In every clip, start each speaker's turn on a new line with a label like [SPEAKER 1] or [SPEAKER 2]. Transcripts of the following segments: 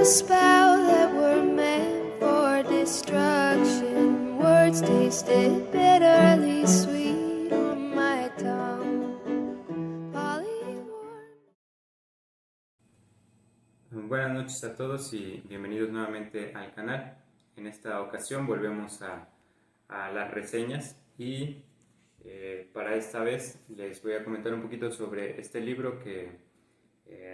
[SPEAKER 1] spell that were meant for destruction. Words tasted bitterly sweet on my tongue.
[SPEAKER 2] Buenas noches a todos y bienvenidos nuevamente al canal. En esta ocasión volvemos a las reseñas y para esta vez les voy a comentar un poquito sobre este libro que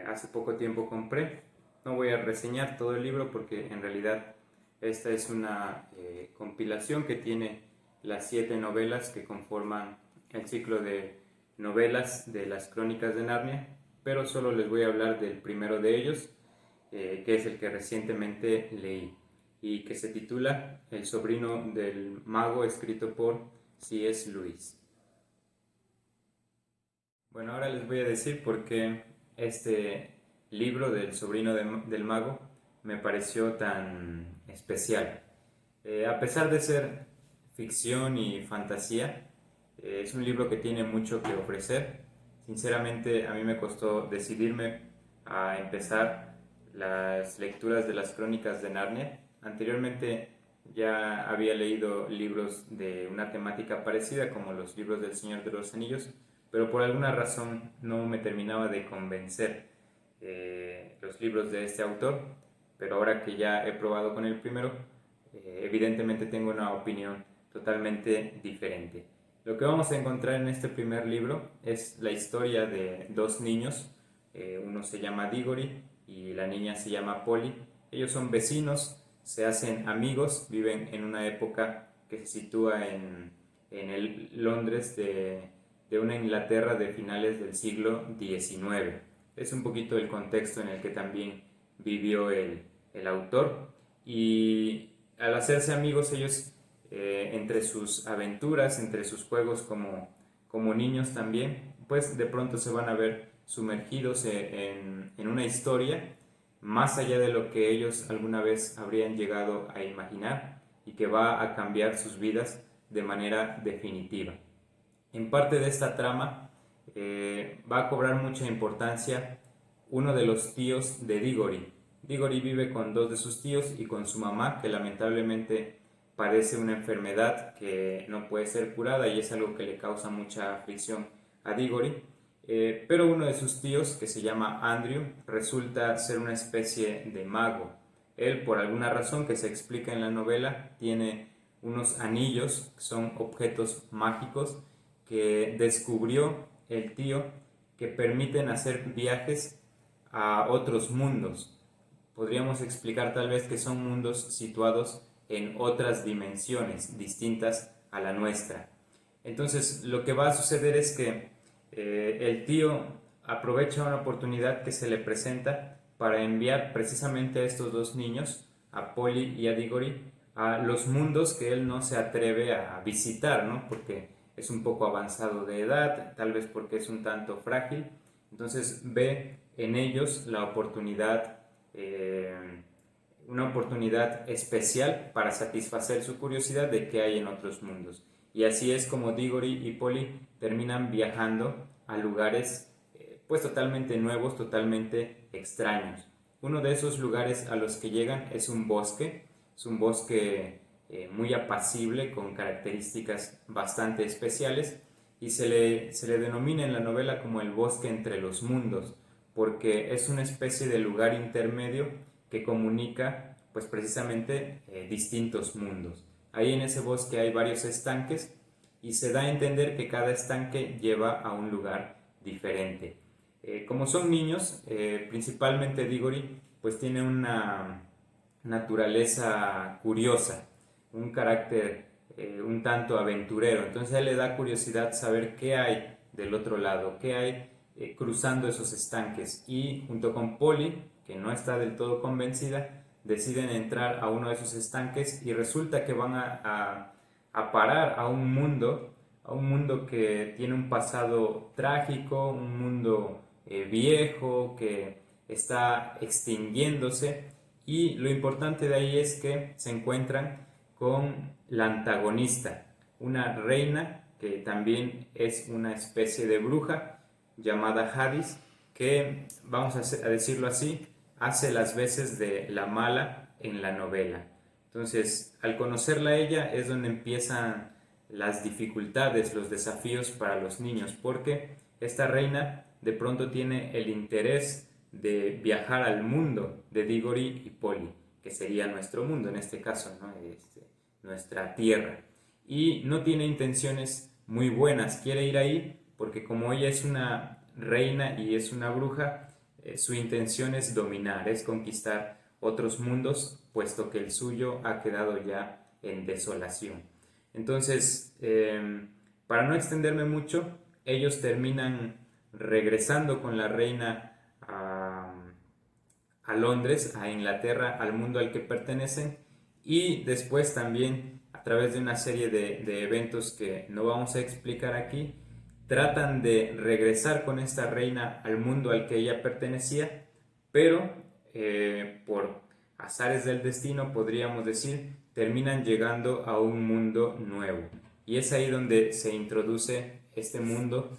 [SPEAKER 2] hace poco tiempo compré. No voy a reseñar todo el libro porque en realidad esta es una compilación que tiene las 7 novelas que conforman el ciclo de novelas de las Crónicas de Narnia, pero solo les voy a hablar del primero de ellos, que es el que recientemente leí y que se titula El sobrino del mago, escrito por C.S. Lewis. Bueno, ahora les voy a decir por qué este libro del sobrino del mago me pareció tan especial. A pesar de ser ficción y fantasía, es un libro que tiene mucho que ofrecer. Sinceramente, a mí me costó decidirme a empezar las lecturas de las Crónicas de Narnia. Anteriormente ya había leído libros de una temática parecida, como los libros del Señor de los Anillos, pero por alguna razón no me terminaba de convencer los libros de este autor. Pero ahora que ya he probado con el primero, evidentemente tengo una opinión totalmente diferente. Lo que vamos a encontrar en este primer libro es la historia de dos niños. Uno se llama Diggory y la niña se llama Polly. Ellos son vecinos, se hacen amigos, viven en una época que se sitúa en el Londres de una Inglaterra de finales del siglo XIX. Es un poquito el contexto en el que también vivió el autor, y al hacerse amigos ellos, entre sus aventuras, entre sus juegos como niños también, pues de pronto se van a ver sumergidos en una historia más allá de lo que ellos alguna vez habrían llegado a imaginar y que va a cambiar sus vidas de manera definitiva. En parte de esta trama va a cobrar mucha importancia uno de los tíos de Diggory. Diggory vive con dos de sus tíos y con su mamá, que lamentablemente padece una enfermedad que no puede ser curada y es algo que le causa mucha aflicción a Diggory. Pero uno de sus tíos, que se llama Andrew, resulta ser una especie de mago. Él, por alguna razón que se explica en la novela, tiene unos anillos, que son objetos mágicos que descubrió el tío, que permiten hacer viajes a otros mundos. Podríamos explicar tal vez que son mundos situados en otras dimensiones distintas a la nuestra. Entonces lo que va a suceder es que el tío aprovecha una oportunidad que se le presenta para enviar precisamente a estos dos niños, a Polly y a Diggory, a los mundos que él no se atreve a visitar, ¿no? Porque es un poco avanzado de edad, tal vez porque es un tanto frágil. Entonces ve en ellos la oportunidad, una oportunidad especial para satisfacer su curiosidad de qué hay en otros mundos. Y así es como Diggory y Polly terminan viajando a lugares pues totalmente nuevos, totalmente extraños. Uno de esos lugares a los que llegan es un bosque muy apacible, con características bastante especiales, y se le denomina en la novela como el bosque entre los mundos, porque es una especie de lugar intermedio que comunica pues precisamente distintos mundos. Ahí en ese bosque hay varios estanques y se da a entender que cada estanque lleva a un lugar diferente. Como son niños, principalmente Diggory, pues tiene una naturaleza curiosa, un carácter un tanto aventurero. Entonces a él le da curiosidad saber qué hay del otro lado, qué hay cruzando esos estanques. Y junto con Polly, que no está del todo convencida, deciden entrar a uno de esos estanques y resulta que van a parar a un mundo que tiene un pasado trágico, un mundo viejo que está extinguiéndose. Y lo importante de ahí es que se encuentran con la antagonista, una reina que también es una especie de bruja llamada Hadis, que, vamos a decirlo así, hace las veces de la mala en la novela. Entonces, al conocerla a ella es donde empiezan las dificultades, los desafíos para los niños, porque esta reina de pronto tiene el interés de viajar al mundo de Diggory y Polly, que sería nuestro mundo en este caso, ¿no? Nuestra tierra. Y no tiene intenciones muy buenas, quiere ir ahí porque como ella es una reina y es una bruja, su intención es dominar, es conquistar otros mundos, puesto que el suyo ha quedado ya en desolación. Entonces, para no extenderme mucho, ellos terminan regresando con la reina a Londres, a Inglaterra, al mundo al que pertenecen, y después también a través de una serie de eventos que no vamos a explicar aquí, tratan de regresar con esta reina al mundo al que ella pertenecía, pero por azares del destino, podríamos decir, terminan llegando a un mundo nuevo. Y es ahí donde se introduce este mundo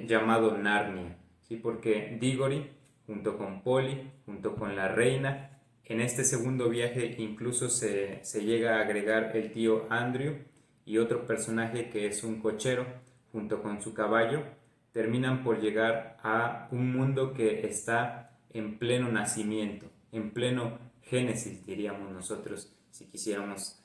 [SPEAKER 2] llamado Narnia, ¿sí? Porque Diggory, junto con Polly, junto con la reina, en este segundo viaje incluso se llega a agregar el tío Andrew y otro personaje que es un cochero, junto con su caballo, terminan por llegar a un mundo que está en pleno nacimiento, en pleno génesis, diríamos nosotros, si quisiéramos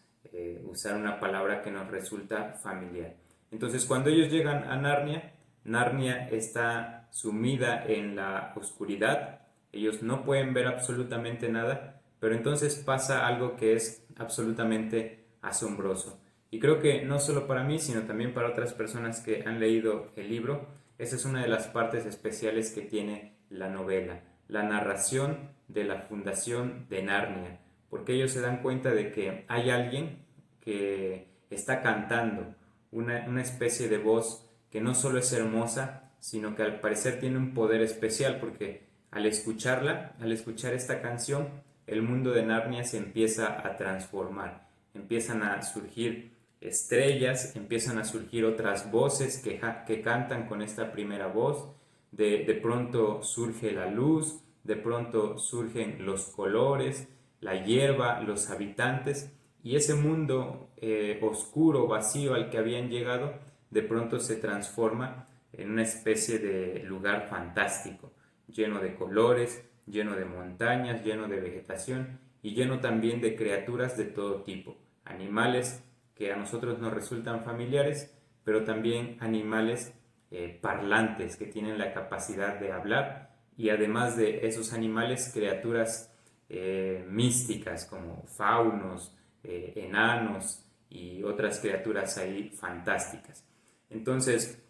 [SPEAKER 2] usar una palabra que nos resulta familiar. Entonces, cuando ellos llegan a Narnia, Narnia está sumida en la oscuridad, ellos no pueden ver absolutamente nada, pero entonces pasa algo que es absolutamente asombroso. Y creo que no solo para mí, sino también para otras personas que han leído el libro, esa es una de las partes especiales que tiene la novela, la narración de la fundación de Narnia, porque ellos se dan cuenta de que hay alguien que está cantando, una especie de voz que no solo es hermosa, sino que al parecer tiene un poder especial, porque al escucharla, al escuchar esta canción, el mundo de Narnia se empieza a transformar, empiezan a surgir estrellas, empiezan a surgir otras voces que cantan con esta primera voz, de pronto surge la luz, de pronto surgen los colores, la hierba, los habitantes, y ese mundo oscuro, vacío al que habían llegado, de pronto se transforma en una especie de lugar fantástico, lleno de colores, lleno de montañas, lleno de vegetación y lleno también de criaturas de todo tipo, animales que a nosotros nos resultan familiares, pero también animales parlantes que tienen la capacidad de hablar, y además de esos animales, criaturas místicas como faunos, enanos y otras criaturas ahí fantásticas. Entonces,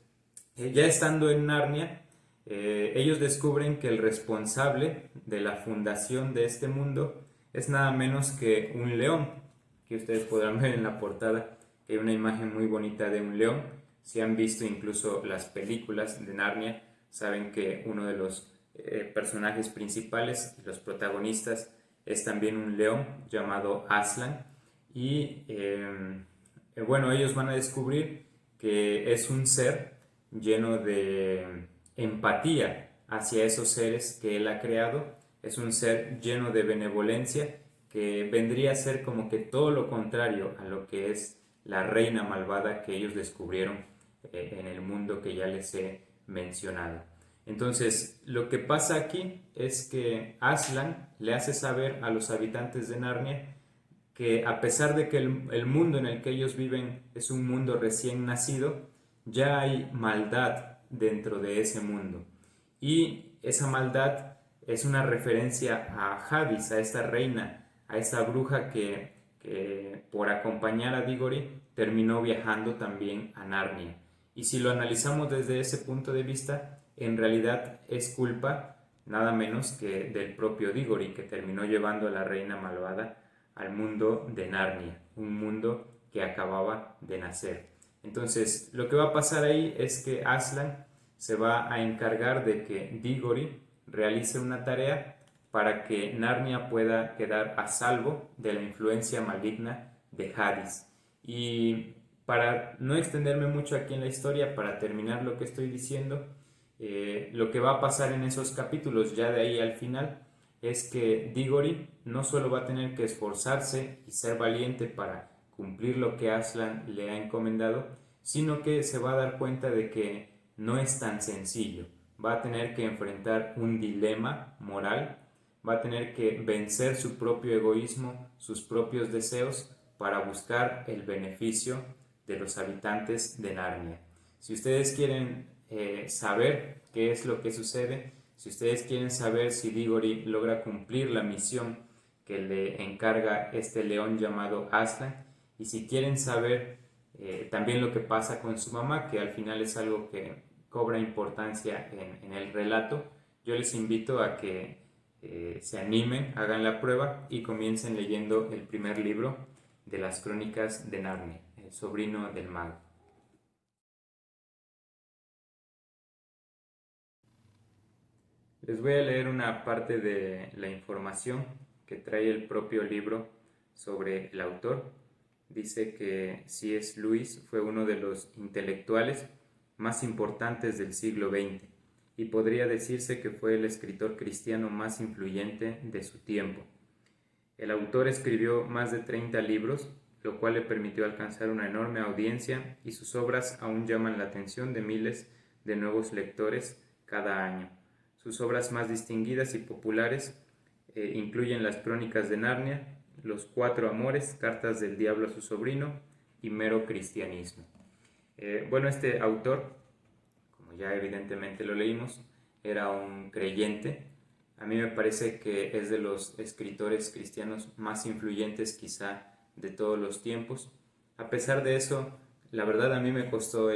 [SPEAKER 2] ya estando en Narnia, ellos descubren que el responsable de la fundación de este mundo es nada menos que un león, que ustedes podrán ver en la portada, que hay una imagen muy bonita de un león. Si han visto incluso las películas de Narnia, saben que uno de los personajes principales, los protagonistas, es también un león llamado Aslan. Y bueno, ellos van a descubrir que es un ser lleno de empatía hacia esos seres que él ha creado, es un ser lleno de benevolencia, que vendría a ser como que todo lo contrario a lo que es la reina malvada que ellos descubrieron en el mundo que ya les he mencionado. Entonces, lo que pasa aquí es que Aslan le hace saber a los habitantes de Narnia que a pesar de que el mundo en el que ellos viven es un mundo recién nacido, ya hay maldad dentro de ese mundo. Y esa maldad es una referencia a Hadis, a esta reina, a esa bruja que por acompañar a Diggory terminó viajando también a Narnia. Y si lo analizamos desde ese punto de vista, en realidad es culpa nada menos que del propio Diggory, que terminó llevando a la reina malvada al mundo de Narnia, un mundo que acababa de nacer. Entonces, lo que va a pasar ahí es que Aslan se va a encargar de que Diggory realice una tarea para que Narnia pueda quedar a salvo de la influencia maligna de Hadis. Y para no extenderme mucho aquí en la historia, para terminar lo que estoy diciendo, lo que va a pasar en esos capítulos, ya de ahí al final, es que Diggory no solo va a tener que esforzarse y ser valiente para cumplir lo que Aslan le ha encomendado, sino que se va a dar cuenta de que no es tan sencillo. Va a tener que enfrentar un dilema moral, va a tener que vencer su propio egoísmo, sus propios deseos, para buscar el beneficio de los habitantes de Narnia. Si ustedes quieren saber qué es lo que sucede, si ustedes quieren saber si Diggory logra cumplir la misión que le encarga este león llamado Aslan, y si quieren saber también lo que pasa con su mamá, que al final es algo que cobra importancia en el relato, yo les invito a que se animen, hagan la prueba y comiencen leyendo el primer libro de las Crónicas de Narnia, El sobrino del mago. Les voy a leer una parte de la información que trae el propio libro sobre el autor. Dice que C.S. Lewis fue uno de los intelectuales más importantes del siglo XX y podría decirse que fue el escritor cristiano más influyente de su tiempo. El autor escribió más de 30 libros, lo cual le permitió alcanzar una enorme audiencia, y sus obras aún llaman la atención de miles de nuevos lectores cada año. Sus obras más distinguidas y populares incluyen Las Crónicas de Narnia, Los Cuatro Amores, Cartas del Diablo a su sobrino y Mero Cristianismo. Bueno, este autor, como ya evidentemente lo leímos, era un creyente. A mí me parece que es de los escritores cristianos más influyentes quizá de todos los tiempos. A pesar de eso, la verdad a mí me costó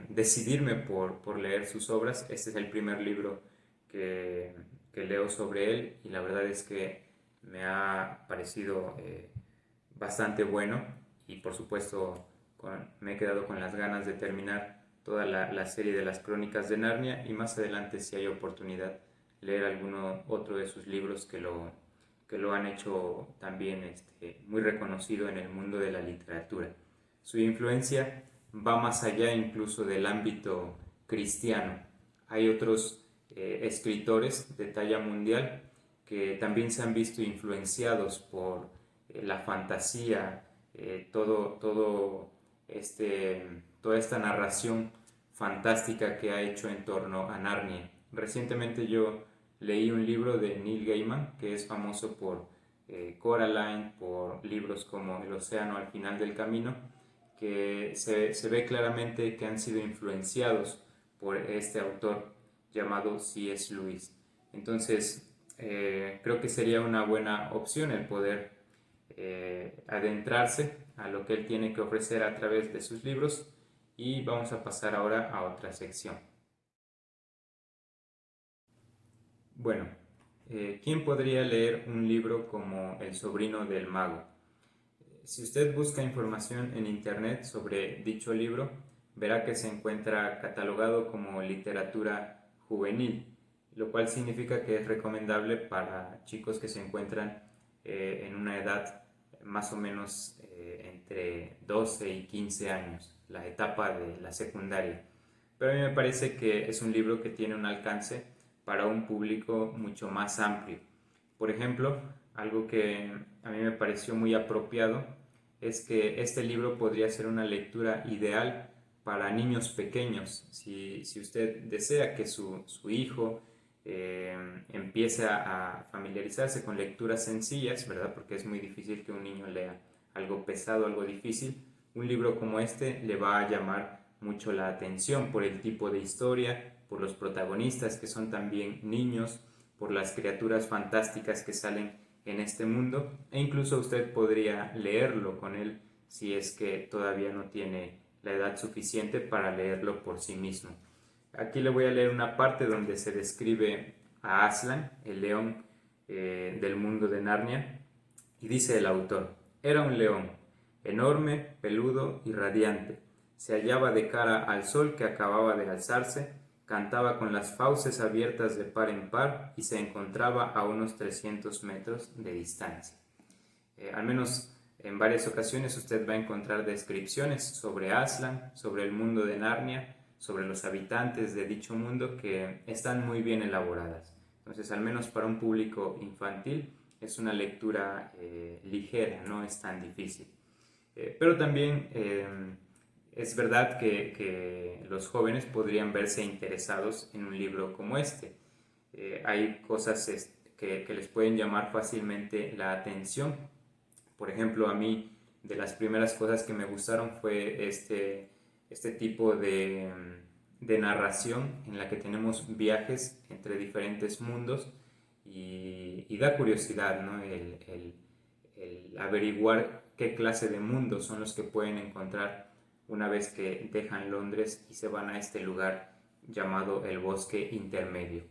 [SPEAKER 2] decidirme por leer sus obras. Este es el primer libro que leo sobre él y la verdad es que me ha parecido bastante bueno y por supuesto me he quedado con las ganas de terminar toda la serie de las Crónicas de Narnia y más adelante, si hay oportunidad, leer alguno otro de sus libros que lo han hecho también muy reconocido en el mundo de la literatura. Su influencia va más allá incluso del ámbito cristiano. Hay otros escritores de talla mundial que también se han visto influenciados por la fantasía, toda esta narración fantástica que ha hecho en torno a Narnia. Recientemente yo leí un libro de Neil Gaiman, que es famoso por Coraline, por libros como El océano al final del camino, que se ve claramente que han sido influenciados por este autor llamado C.S. Lewis. Entonces, creo que sería una buena opción el poder adentrarse a lo que él tiene que ofrecer a través de sus libros y vamos a pasar ahora a otra sección. Bueno, ¿quién podría leer un libro como El sobrino del mago? Si usted busca información en internet sobre dicho libro, verá que se encuentra catalogado como literatura juvenil, lo cual significa que es recomendable para chicos que se encuentran en una edad más o menos entre 12 y 15 años, la etapa de la secundaria. Pero a mí me parece que es un libro que tiene un alcance para un público mucho más amplio. Por ejemplo, algo que a mí me pareció muy apropiado es que este libro podría ser una lectura ideal para niños pequeños. Si usted desea que su hijo empiece a familiarizarse con lecturas sencillas, ¿verdad? Porque es muy difícil que un niño lea algo pesado, algo difícil. Un libro como este le va a llamar mucho la atención por el tipo de historia, por los protagonistas que son también niños, por las criaturas fantásticas que salen en este mundo, e incluso usted podría leerlo con él si es que todavía no tiene la edad suficiente para leerlo por sí mismo. Aquí le voy a leer una parte donde se describe a Aslan, el león del mundo de Narnia, y dice el autor: era un león, enorme, peludo y radiante. Se hallaba de cara al sol que acababa de alzarse, cantaba con las fauces abiertas de par en par y se encontraba a unos 300 metros de distancia. Al menos en varias ocasiones usted va a encontrar descripciones sobre Aslan, sobre el mundo de Narnia, sobre los habitantes de dicho mundo que están muy bien elaboradas. Entonces, al menos para un público infantil, es una lectura ligera, no es tan difícil. Pero también es verdad que los jóvenes podrían verse interesados en un libro como este. Hay cosas que les pueden llamar fácilmente la atención. Por ejemplo, a mí de las primeras cosas que me gustaron fue este tipo de narración en la que tenemos viajes entre diferentes mundos y da curiosidad, ¿no? El averiguar qué clase de mundos son los que pueden encontrar una vez que dejan Londres y se van a este lugar llamado el Bosque Intermedio.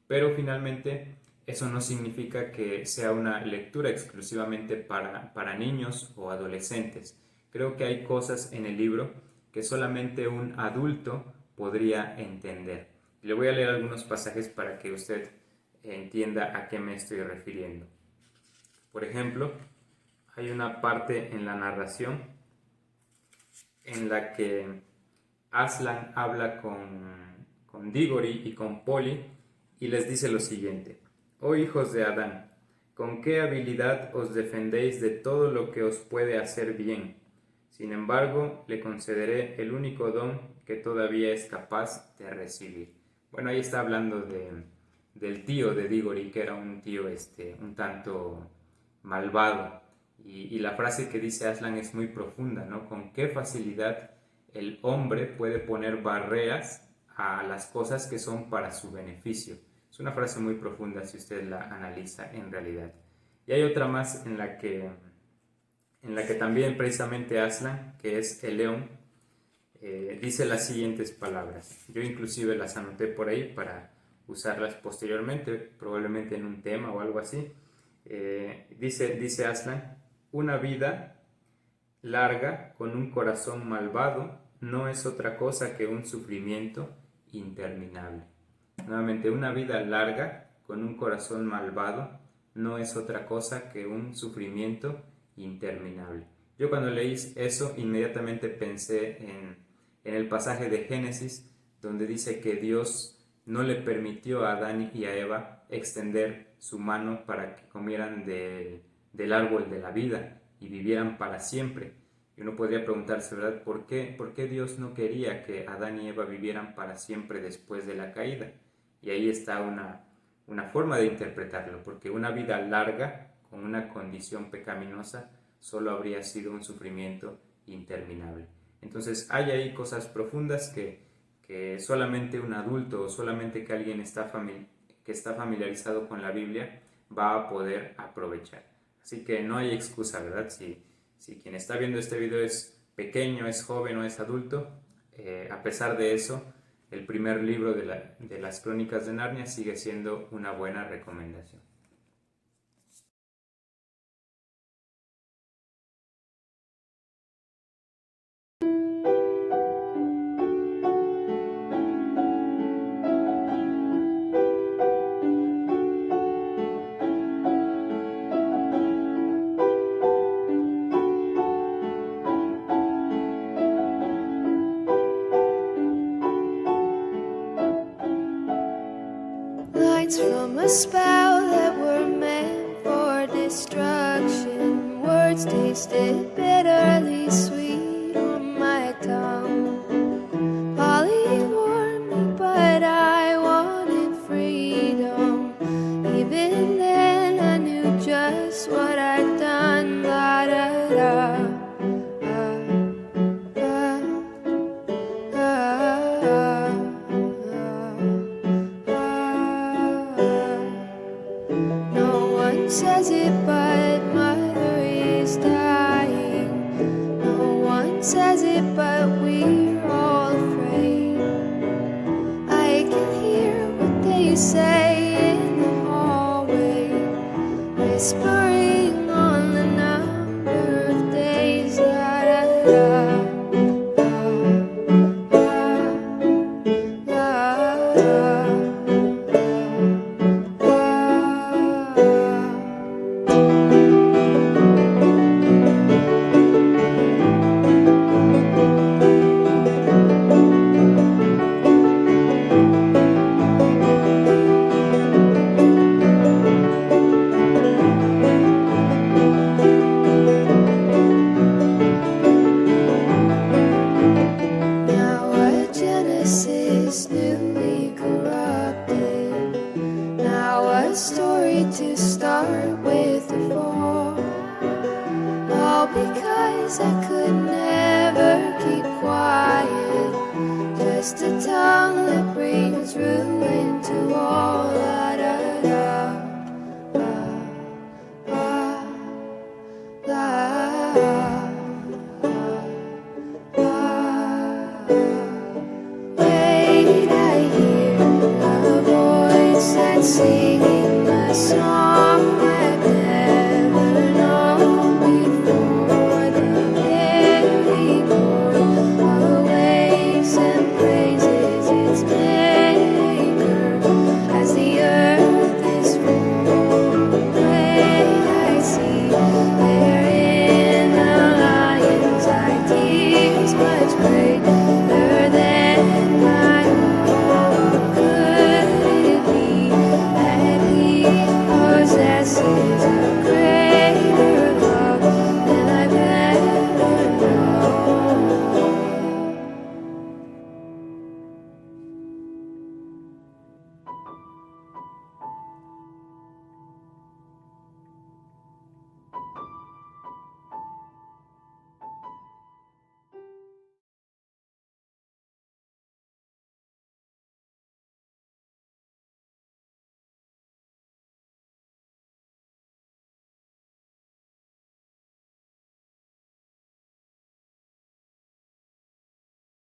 [SPEAKER 2] Pero finalmente eso no significa que sea una lectura exclusivamente para niños o adolescentes. Creo que hay cosas en el libro que solamente un adulto podría entender. Le voy a leer algunos pasajes para que usted entienda a qué me estoy refiriendo. Por ejemplo, hay una parte en la narración en la que Aslan habla con Diggory y con Polly y les dice lo siguiente: «Oh hijos de Adán, ¿con qué habilidad os defendéis de todo lo que os puede hacer bien? Sin embargo, le concederé el único don que todavía es capaz de recibir». Bueno, ahí está hablando del tío de Diggory, que era un tío un tanto malvado. Y la frase que dice Aslan es muy profunda, ¿no? Con qué facilidad el hombre puede poner barreras a las cosas que son para su beneficio. Es una frase muy profunda si usted la analiza en realidad. Y hay otra más en la que también precisamente Aslan, que es el león, dice las siguientes palabras. Yo inclusive las anoté por ahí para usarlas posteriormente, probablemente en un tema o algo así. Dice Aslan: «Una vida larga con un corazón malvado no es otra cosa que un sufrimiento interminable». Nuevamente, una vida larga con un corazón malvado no es otra cosa que un sufrimiento interminable. Yo cuando leí eso inmediatamente pensé en el pasaje de Génesis donde dice que Dios no le permitió a Adán y a Eva extender su mano para que comieran del árbol de la vida y vivieran para siempre. Y uno podría preguntarse, ¿verdad? ¿Por qué Dios no quería que Adán y Eva vivieran para siempre después de la caída? Y ahí está una forma de interpretarlo, porque una vida larga con una condición pecaminosa solo habría sido un sufrimiento interminable. Entonces hay ahí cosas profundas que solamente un adulto o solamente que alguien que está familiarizado con la Biblia va a poder aprovechar. Así que no hay excusa, ¿verdad? Si quien está viendo este video es pequeño, es joven o es adulto, a pesar de eso, el primer libro de las Crónicas de Narnia sigue siendo una buena recomendación.
[SPEAKER 1] Lines from a spell that were meant for destruction. Words tasted bitterly sweet on my tongue. Polly warned me, but I wanted freedom. Even then, I knew just what I'd done. La da da. Says it, but mother is dying. No one says it, but we're all afraid. I can hear what they say in the hallway, whispering on the number of days. Da, da, da. is newly corrupted. Now a story to start with the fall. All because I could never keep quiet. Just a tongue that brings ruin.